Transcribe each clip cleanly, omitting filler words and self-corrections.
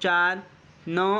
4, 9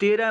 13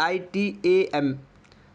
ITAM।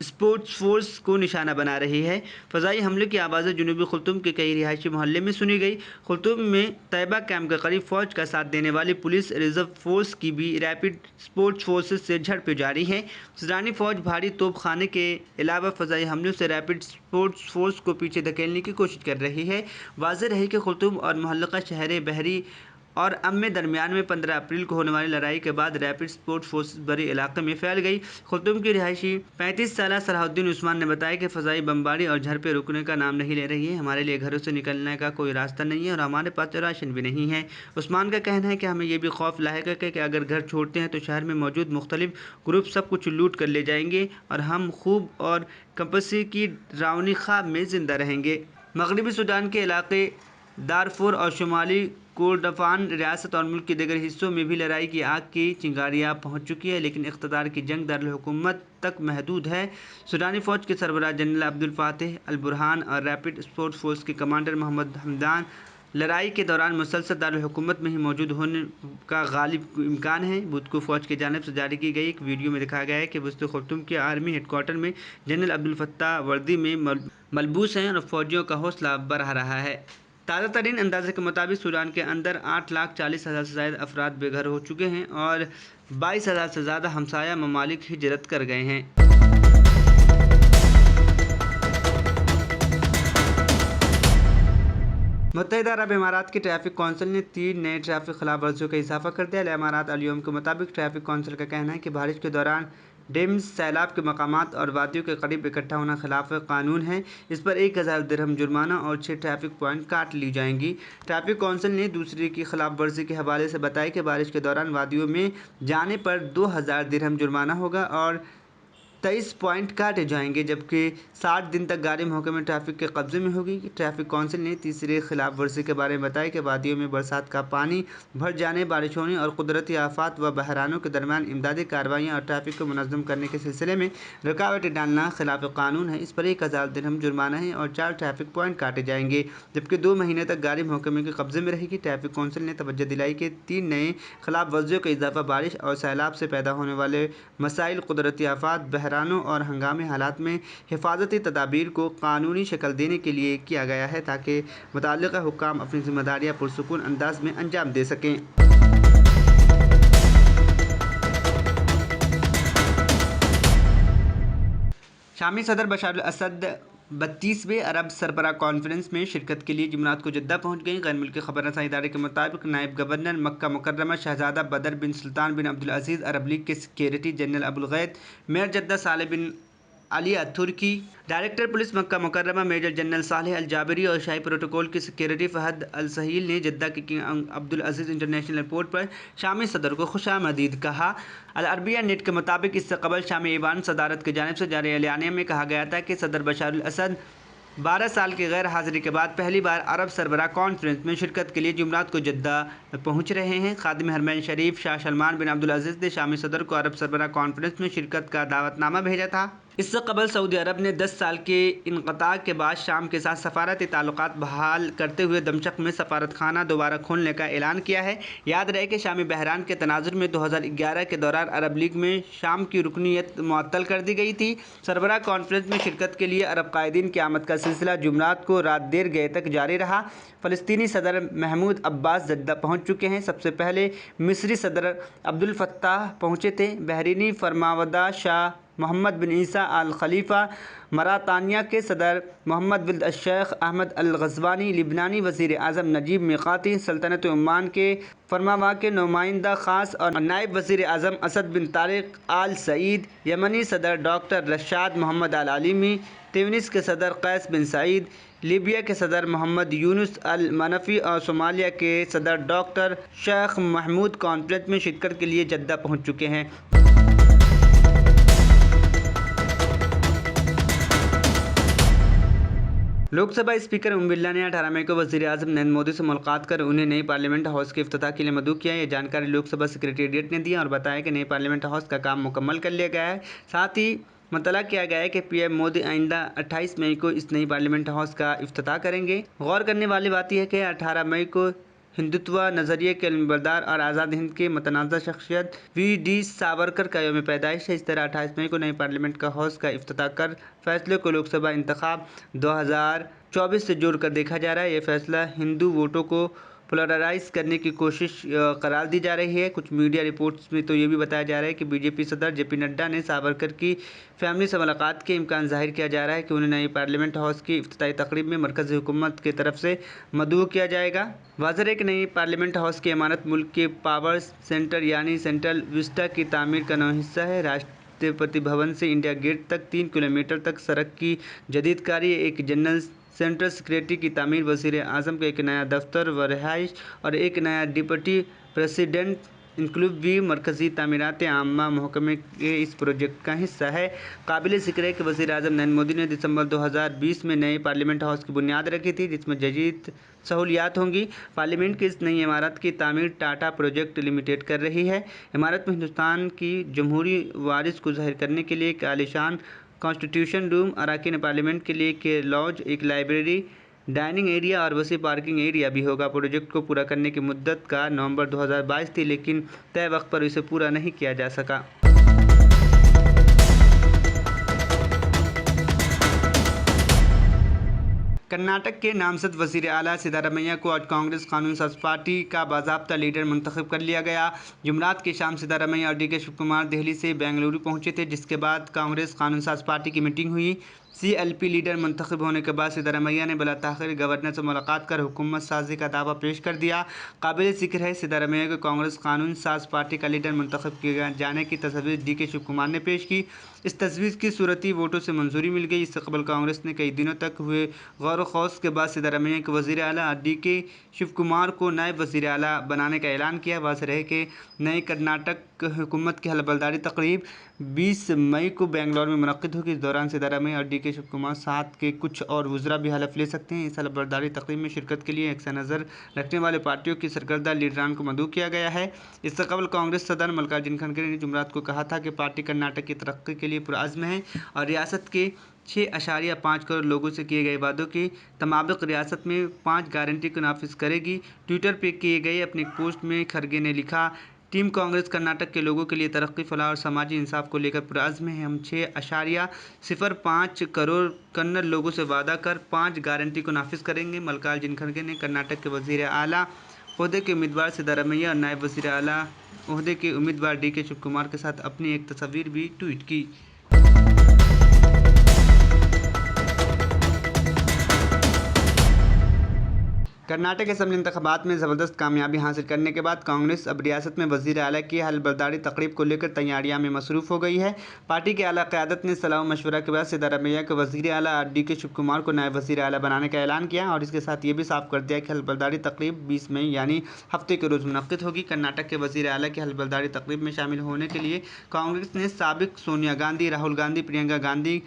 Sports force کو نشانہ بنا رہی ہے۔ فضائی حملے کی آوازیں جنوبی خرطوم کے کئی رہائشی محلے میں سنی گئی۔ خرطوم میں طیبہ کیمپ کے قریب فوج کا ساتھ دینے والی پولیس ریزرو فورس کی بھی ریپڈ اسپورٹس فورسز سے جھڑپیں جاری ہیں۔ سوڈانی فوج بھاری توپ خانے کے علاوہ فضائی حملوں سے ریپڈ اسپورٹس فورس کو پیچھے دھکیلنے کی کوشش کر رہی ہے۔ واضح رہے کہ خرطوم اور معلقہ شہر بحری اور میں درمیان میں 15 اپریل کو ہونے والی لڑائی کے بعد ریپڈ اسپورٹ فورسز بڑے علاقے میں پھیل گئی۔ خرطوم کی رہائشی 35 سالہ صلاح الدین عثمان نے بتایا کہ فضائی بمباری اور جھڑپیں رکنے کا نام نہیں لے رہی ہے۔ ہمارے لیے گھروں سے نکلنے کا کوئی راستہ نہیں ہے اور ہمارے پاس راشن بھی نہیں ہے۔ عثمان کا کہنا ہے کہ ہمیں یہ بھی خوف لاحق ہے کہ اگر گھر چھوڑتے ہیں تو شہر میں موجود مختلف گروپ سب کچھ لوٹ کر لے جائیں گے اور ہم خوب اور کمپسی کی ڈراؤنی خواب میں زندہ رہیں گے۔ مغربی سوڈان کے علاقے دارفور اور شمالی کوردفان ریاست اور ملک کے دیگر حصوں میں بھی لڑائی کی آگ کی چنگاریاں پہنچ چکی ہے، لیکن اقتدار کی جنگ دارالحکومت تک محدود ہے۔ سوڈانی فوج کے سربراہ جنرل عبد الفاتح البرہان اور ریپڈ اسپورٹ فورس کے کمانڈر محمد حمدان لڑائی کے دوران مسلسل دارالحکومت میں ہی موجود ہونے کا غالب امکان ہے۔ بدھ کو فوج کی جانب سے جاری کی گئی ایک ویڈیو میں دکھایا گیا ہے کہ وسطی خرطوم کے آرمی ہیڈ کوارٹر میں جنرل عبد الفتاح وردی میں ملبوس ہیں اور فوجیوں کا حوصلہ بڑھا رہا ہے۔ تازہ ترین اندازے کے مطابق سوڈان کے اندر 8,40,000 سے زائد افراد بے گھر ہو چکے ہیں اور 22,000 سے زیادہ ہمسایہ ممالک ہجرت کر گئے ہیں۔ متحدہ عرب امارات کی ٹریفک کونسل نے 3 نئے ٹریفک خلاف ورزیوں کا اضافہ کر دیا۔ الامارات الیوم کے مطابق ٹریفک کونسل کا کہنا ہے کہ بارش کے دوران ڈیمز، سیلاب کے مقامات اور وادیوں کے قریب اکٹھا ہونا خلاف قانون ہے۔ اس پر 1,000 درہم جرمانہ اور 6 ٹریفک پوائنٹ کاٹ لی جائیں گی۔ ٹریفک کونسل نے دوسری کی خلاف ورزی کے حوالے سے بتایا کہ بارش کے دوران وادیوں میں جانے پر 2,000 درہم جرمانہ ہوگا اور 23 پوائنٹ کاٹے جائیں گے، جبکہ 60 دن تک گاڑی محکمہ ٹریفک کے قبضے میں ہوگی۔ ٹریفک کونسل نے تیسری خلاف ورزی کے بارے میں بتایا کہ وادیوں میں برسات کا پانی بھر جانے، بارش ہونے اور قدرتی آفات و بحرانوں کے درمیان امدادی کارروائیاں اور ٹریفک کو منظم کرنے کے سلسلے میں رکاوٹیں ڈالنا خلاف قانون ہے۔ اس پر 1,000 درہم جرمانہ ہے اور 4 ٹریفک پوائنٹ کاٹے جائیں گے، جبکہ 2 مہینے تک گاڑی محکمے کے قبضے میں رہے گی۔ ٹریفک کونسل نے توجہ دلائی کہ 3 نئے خلاف ورزیوں کا اضافہ بارش اور سیلاب سے پیدا ہونے والے مسائل، قدرتی آفات، بحرانوں اور ہنگامی حالات میں حفاظتی تدابیر کو قانونی شکل دینے کے لیے کیا گیا ہے تاکہ متعلقہ حکام اپنی ذمہ داریاں پرسکون انداز میں انجام دے سکیں۔ شامی صدر بشار الاسد 32ویں عرب سربراہ کانفرنس میں شرکت کے لیے جمعرات کو جدہ پہنچ گئیں۔ غیر ملکی خبر رساں ادارے کے مطابق نائب گورنر مکہ مکرمہ شہزادہ بدر بن سلطان بن عبدالعزیز، عرب لیگ کے سیکریٹری جنرل ابو الغیث میئر جدہ صالح بن علی الترکی، ڈائریکٹر پولیس مکہ مکرمہ میجر جنرل صالح الجابری اور شاہی پروٹوکول کے سیکریٹری فہد السہیل نے جدہ کے کنگ عبدالعزیز انٹرنیشنل ایئرپورٹ پر شامی صدر کو خوش آمدید کہا۔ العربیہ نیٹ کے مطابق اس سے قبل شامی ایوان صدارت کی جانب سے جاری اعلامیہ میں کہا گیا تھا کہ صدر بشار الاسد 12 سال کی غیر حاضری کے بعد پہلی بار عرب سربراہ کانفرنس میں شرکت کے لیے جمعرات کو جدہ پہنچ رہے ہیں۔ خادم حرمین شریف شاہ سلمان بن عبدالعزیز نے شامی صدر کو عرب سربراہ کانفرنس میں شرکت کا دعوت نامہ بھیجا تھا۔ اس سے قبل سعودی عرب نے 10 سال کے انقطاع کے بعد شام کے ساتھ سفارتی تعلقات بحال کرتے ہوئے دمشق میں سفارت خانہ دوبارہ کھولنے کا اعلان کیا ہے۔ یاد رہے کہ شامی بحران کے تناظر میں 2011 کے دوران عرب لیگ میں شام کی رکنیت معطل کر دی گئی تھی۔ سربراہ کانفرنس میں شرکت کے لیے عرب قائدین کی آمد کا سلسلہ جمعرات کو رات دیر گئے تک جاری رہا۔ فلسطینی صدر محمود عباس جدہ پہنچ چکے ہیں۔ سب سے پہلے مصری صدر عبد الفتاح پہنچے تھے۔ بحرینی فرمانبردار شاہ محمد بن عیسیٰ آل خلیفہ، موراتانیہ کے صدر محمد ولد الشیخ احمد الغزوانی، لبنانی وزیر اعظم نجیب میقاتی، سلطنت عمان کے فرمانبردار کے نمائندہ خاص اور نائب وزیر اعظم اسد بن طارق آل سعید، یمنی صدر ڈاکٹر رشاد محمد آل عالمی، تیونس کے صدر قیس بن سعید، لیبیا کے صدر محمد یونس المنفی اور صومالیہ کے صدر ڈاکٹر شیخ محمود کانفرنس میں شرکت کے لیے جدہ پہنچ چکے ہیں۔ لوک سبھا اسپیکر اوم برلا نے 18 مئی کو وزیر اعظم نریندر مودی سے ملاقات کر انہیں نئے پارلیمنٹ ہاؤس کے افتتاح کے لیے مدعو کیا۔ یہ جانکاری لوک سبھا سیکریٹریٹ نے دی اور بتایا کہ نئے پارلیمنٹ ہاؤس کا کام مکمل کر لیا گیا ہے۔ ساتھ ہی مطلع کیا گیا ہے کہ پی ایم مودی آئندہ 28 مئی کو اس نئی پارلیمنٹ ہاؤس کا افتتاح کریں گے۔ غور کرنے والی بات یہ ہے کہ 18 مئی کو ہندوتوا نظریے کے علمبردار اور آزاد ہند کے متنازع شخصیت وی ڈی ساورکر کا یوم پیدائش ہے۔ اس طرح 28 مئی کو نئی پارلیمنٹ کا ہاؤس کا افتتاح کر فیصلے کو لوک سبھا انتخاب 2024 سے جوڑ کر دیکھا جا رہا ہے۔ یہ فیصلہ ہندو ووٹوں کو پولرائز کرنے کی کوشش قرار دی جا رہی ہے۔ کچھ میڈیا رپورٹس میں تو یہ بھی بتایا جا رہا ہے کہ بی جے پی صدر جے پی نڈا نے ساورکر کی فیملی سے ملاقات کے امکان ظاہر کیا جا رہا ہے کہ انہیں نئی پارلیمنٹ ہاؤس کی افتتاحی تقریب میں مرکزی حکومت کی طرف سے مدعو کیا جائے گا۔ واضح ہے کہ نئی پارلیمنٹ ہاؤس کی عمارت ملک کے پاور سینٹر یعنی سینٹرل وسٹا کی تعمیر کا نواں حصہ ہے۔ راشٹرپتی بھون سے انڈیا گیٹ تک 3 کلومیٹر تک سڑک کی جدید کاری، ایک جنرل سینٹر سیکریٹری کی تعمیر، وزیر اعظم کا ایک نیا دفتر و رہائش اور ایک نیا ڈپٹی پریزیڈنٹ انکلیو بھی مرکزی تعمیرات عامہ محکمے کے اس پروجیکٹ کا حصہ ہے۔ قابل ذکر ہے کہ وزیر اعظم نریندر مودی نے دسمبر 2020 میں نئی پارلیمنٹ ہاؤس کی بنیاد رکھی تھی، جس میں جدید سہولیات ہوں گی۔ پارلیمنٹ کی اس نئی عمارت کی تعمیر ٹاٹا پروجیکٹ لمیٹڈ کر رہی ہے۔ عمارت میں ہندوستان کی جمہوری وراثت کو ظاہر کرنے کے لیے ایک عالیشان کانسٹیٹیوشن روم، اراکین پارلیمنٹ کے لیے ایک لاج، ایک لائبریری، ڈائننگ ایریا اور وسیع پارکنگ ایریا بھی ہوگا۔ پروجیکٹ کو پورا کرنے کی مدت کا نومبر 2022 تھی، لیکن طے وقت پر اسے پورا نہیں کیا جا سکا۔ کرناٹک کے نامزد وزیر اعلیٰ سدھارمیہ کو آج کانگریس قانون ساز پارٹی کا باضابطہ لیڈر منتخب کر لیا گیا۔ جمعرات کی شام سدھارمیہ اور ڈی کے شیو کمار دہلی سے بنگلورو پہنچے تھے، جس کے بعد کانگریس قانون ساز پارٹی کی میٹنگ ہوئی۔ سی ایل پی لیڈر منتخب ہونے کے بعد سدھارمیہ نے بلا تاخیر گورنر سے ملاقات کر حکومت سازی کا دعویٰ پیش کر دیا۔ قابل ذکر ہے سدھارمیہ کو کانگریس قانون ساز پارٹی کا لیڈر منتخب کیے جانے کی تجویز ڈی کے شیو کمار نے پیش کی۔ اس تجویز کی صوتی ووٹوں سے منظوری مل گئی۔ اس سے قبل کانگریس نے کئی دنوں تک ہوئے غور و خوض کے بعد سدھارمیہ کو وزیر اعلیٰ اور ڈی کے شیو کمار کو نائب وزیر اعلیٰ بنانے کا اعلان کیا۔ واضح رہے کہ نئی کرناٹک حکومت کی حلف برداری تقریب 20 مئی کو بنگلور میں منعقد ہوگی۔ اس دوران سدھارمیہ اور ڈی کے شیو کمار ساتھ کے کچھ اور وزراء بھی حلف لے سکتے ہیں۔ اس حلف برداری تقریب میں شرکت کے لیے یکساں نظر رکھنے والے پارٹیوں کے سرکردہ لیڈران کو مدعو کیا گیا ہے۔ اس سے قبل کانگریس صدر ملکارجن کھڑگے نے جمعرات کو کہا تھا کہ پارٹی کرناٹک کی ترقی کے لیے پرعزم ہے اور ریاست کے 6.5 کروڑ لوگوں سے کیے گئے وعدوں کے مطابق ریاست میں 5 گارنٹی کو نافذ کرے گی۔ ٹویٹر پہ کیے گئے اپنے ایک پوسٹ میں کھڑگے نے لکھا، ٹیم کانگریس کرناٹک کے لوگوں کے لیے ترقی، فلاح اور سماجی انصاف کو لے کر پرعزم ہے۔ ہم 6.05 کروڑ کنڑ لوگوں سے وعدہ کر 5 گارنٹی کو نافذ کریں گے۔ ملکارجن کھڑگے نے کرناٹک کے وزیر اعلیٰ عہدے کے امیدوار سدھارمیہ اور نائب وزیر اعلیٰ عہدے کے امیدوار ڈی کے شیو کمار کے ساتھ اپنی ایک تصویر بھی ٹویٹ کی۔ کرناٹک اسمبلی انتخابات میں زبردست کامیابی حاصل کرنے کے بعد کانگریس اب ریاست میں وزیر اعلیٰ کی حلف برداری تقریب کو لے کر تیاریوں میں مصروف ہو گئی ہے۔ پارٹی کی اعلیٰ قیادت نے صلاح و مشورہ کے بعد سدھارمیہ کو وزیر اعلیٰ اور ڈی کے شیو کمار کو نائب وزیر اعلیٰ بنانے کا اعلان کیا اور اس کے ساتھ یہ بھی صاف کر دیا کہ حلف برداری تقریب 20 مئی یعنی ہفتے کے روز منعقد ہوگی۔ کرناٹک کے وزیر اعلیٰ کی حلف برداری تقریب میں شامل ہونے کے لیے کانگریس نے سابق سونیا گاندھی، راہل گاندھی، پرینکا گاندھی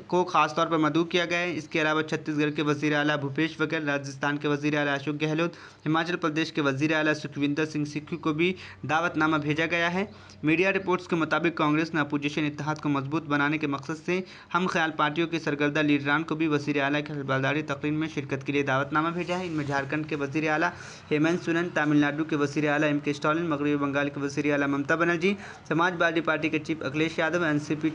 کو خاص طور پر مدعو کیا گیا ہے۔ اس کے علاوہ چھتیس گڑھ کے وزیر اعلیٰ بھوپیش بگیل، راجستھان کے وزیر اعلیٰ اشوک گہلوت، ہماچل پردیش کے وزیر اعلیٰ سکھویندر سنگھ سکھو کو بھی دعوت نامہ بھیجا گیا ہے۔ میڈیا رپورٹس کے مطابق کانگریس نے اپوزیشن اتحاد کو مضبوط بنانے کے مقصد سے ہم خیال پارٹیوں کے سرکردہ لیڈران کو بھی وزیر اعلیٰ کی حلف برداری تقریب میں شرکت کے لیے دعوت نامہ بھیجا ہے۔ ان میں جھارکھنڈ کے وزیر اعلیٰ ہیمنت سورین، تامل ناڈو کے وزیر اعلیٰ ایم کے اسٹالن، مغربی بنگال کے وزیر اعلیٰ ممتا بنرجی، سماجوادی پارٹی کے chief Akhilesh Yadav, N C P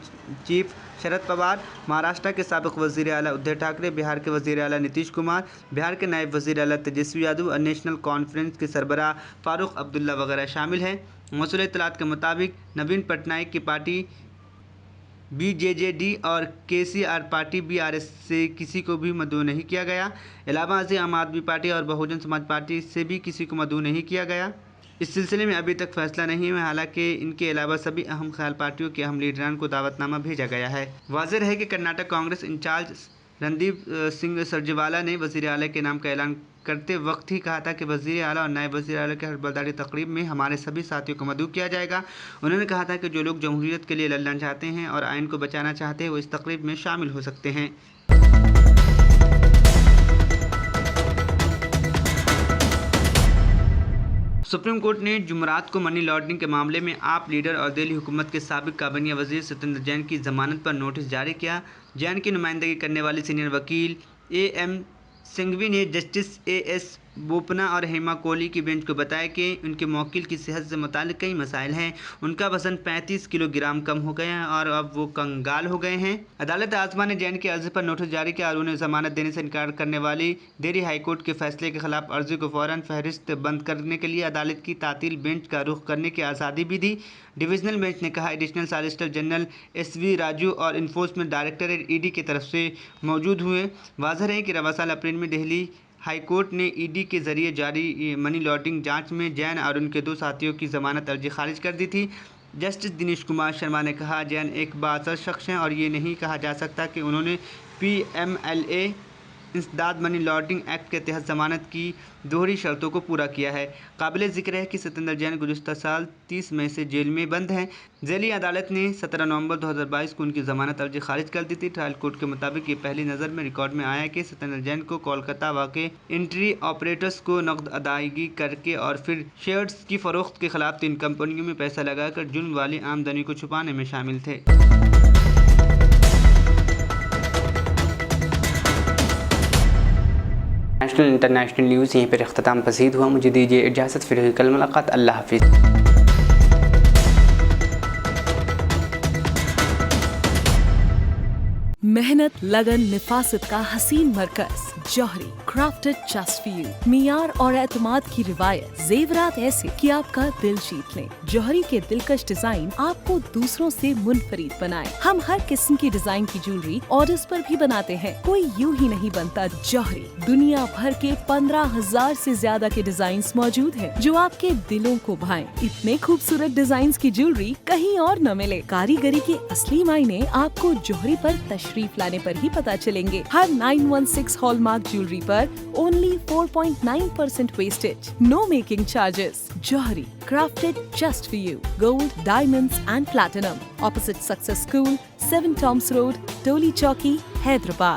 chief Sharad Pawar, Maharashtra کے سابق وزیر اعلیٰ ادھو ٹھاکرے، بہار کے وزیر اعلیٰ نتیش کمار، بہار کے نائب وزیر اعلیٰ تیجسوی یادو اور نیشنل کانفرنس کے سربراہ فاروق عبداللہ وغیرہ شامل ہیں۔ موصول اطلاعات کے مطابق نوین پٹنائک کی party B J J D اور K C R party B R S سے کسی کو بھی مدعو نہیں کیا گیا۔ علاوہ ازیں عام آدمی پارٹی اور بہوجن سماج پارٹی سے بھی کسی کو مدعو نہیں کیا گیا۔ اس سلسلے میں ابھی تک فیصلہ نہیں ہوا، حالانکہ ان کے علاوہ سبھی اہم خیال پارٹیوں کے اہم لیڈران کو دعوت نامہ بھیجا گیا ہے۔ واضح رہے کہ کرناٹک کانگریس انچارج رندیپ سنگھ سرجیوالا نے وزیر اعلیٰ کے نام کا اعلان کرتے وقت ہی کہا تھا کہ وزیر اعلیٰ اور نائب وزیر اعلیٰ کی حلف برداری تقریب میں ہمارے سبھی ساتھیوں کو مدعو کیا جائے گا۔ انہوں نے کہا تھا کہ جو لوگ جمہوریت کے لیے لڑنا چاہتے ہیں اور آئین کو بچانا چاہتے ہیں وہ اس تقریب میں شامل ہو سکتے ہیں۔ سپریم کورٹ نے جمعرات کو منی لانڈرنگ کے معاملے میں آپ لیڈر اور دہلی حکومت کے سابق کابینہ وزیر ستیندر جین کی ضمانت پر نوٹس جاری کیا۔ جین کی نمائندگی کرنے والے سینئر وکیل اے ایم سنگھوی نے جسٹس اے ایس بوپنا اور ہیما کوہلی کی بینچ کو بتایا کہ ان کے موکل کی صحت سے متعلق کئی مسائل ہیں۔ ان کا وزن 35 کلو گرام کم ہو گیا ہے اور اب وہ کنگال ہو گئے ہیں۔ عدالت عاظمہ نے جین کی عرضی پر نوٹس جاری کیا اور انہیں ضمانت دینے سے انکار کرنے والی دہلی ہائی کورٹ کے فیصلے کے خلاف عرضی کو فوراً فہرست بند کرنے کے لیے عدالت کی تعطیل بینچ کا رخ کرنے کی آزادی بھی دی۔ ڈویژنل بینچ نے کہا، ایڈیشنل سالیسیٹر جنرل ایس وی راجو اور انفورسمنٹ ڈائریکٹریٹ ای ڈی کی طرف سے موجود ہوئے۔ واضح رہے کہ رواں سال اپریل میں دہلی ہائی کورٹ نے ای ڈی کے ذریعے جاری منی لانڈرنگ جانچ میں جین اور ان کے 2 ساتھیوں کی ضمانت عرضی خارج کر دی تھی۔ جسٹس دنیش کمار شرما نے کہا، جین ایک بااثر شخص ہیں اور یہ نہیں کہا جا سکتا کہ انہوں نے پی ایم ایل اے انسداد منی لانڈرنگ ایکٹ کے تحت ضمانت کی دوہری شرطوں کو پورا کیا ہے۔ قابل ذکر ہے کہ ستیندر جین گزشتہ سال 30 مئی سے جیل میں بند ہیں۔ ذیلی عدالت نے 17 نومبر 2022 کو ان کی ضمانت عرضی خارج کر دی تھی۔ ٹرائل کورٹ کے مطابق یہ پہلی نظر میں ریکارڈ میں آیا کہ ستیندر جین کو کولکاتہ واقع انٹری آپریٹرز کو نقد ادائیگی کر کے اور پھر شیئرز کی فروخت کے خلاف 3 کمپنیوں میں پیسہ لگا کر جرم والی آمدنی کو چھپانے میں شامل تھے۔ نیشنل انٹرنیشنل نیوز یہیں پر اختتام پذیر ہوا۔ مجھے دیجیے اجازت، پھر کل ملاقات۔ اللہ حافظ۔ محنت، لگن، نفاست کا حسین مرکز جوہری، کرافٹڈ جسٹ فار یو۔ معیار اور اعتماد کی روایت، زیورات ایسے کہ آپ کا دل جیت لیں۔ جوہری کے دلکش ڈیزائن آپ کو دوسروں سے منفرد بنائے۔ ہم ہر قسم کی ڈیزائن کی جویلری آرڈرز پر بھی بناتے ہیں، کوئی یوں ہی نہیں بنتا۔ جوہری دنیا بھر کے 15,000 سے زیادہ کے ڈیزائنز موجود ہیں جو آپ کے دلوں کو بھائیں۔ اتنے خوبصورت ڈیزائنز کی جویلری کہیں اور نہ ملے۔ کاریگری کے اصلی معنی آپ کو جوہری پر تشریف لانے پر ہی پتہ چلیں گے۔ ہر 916 hall mark jewellery per only 4.9% wastage. No making charges. Johari, crafted just for you. Gold, diamonds and platinum. Opposite Success School, 7 Toms Road, Toli Chowki, Hyderabad.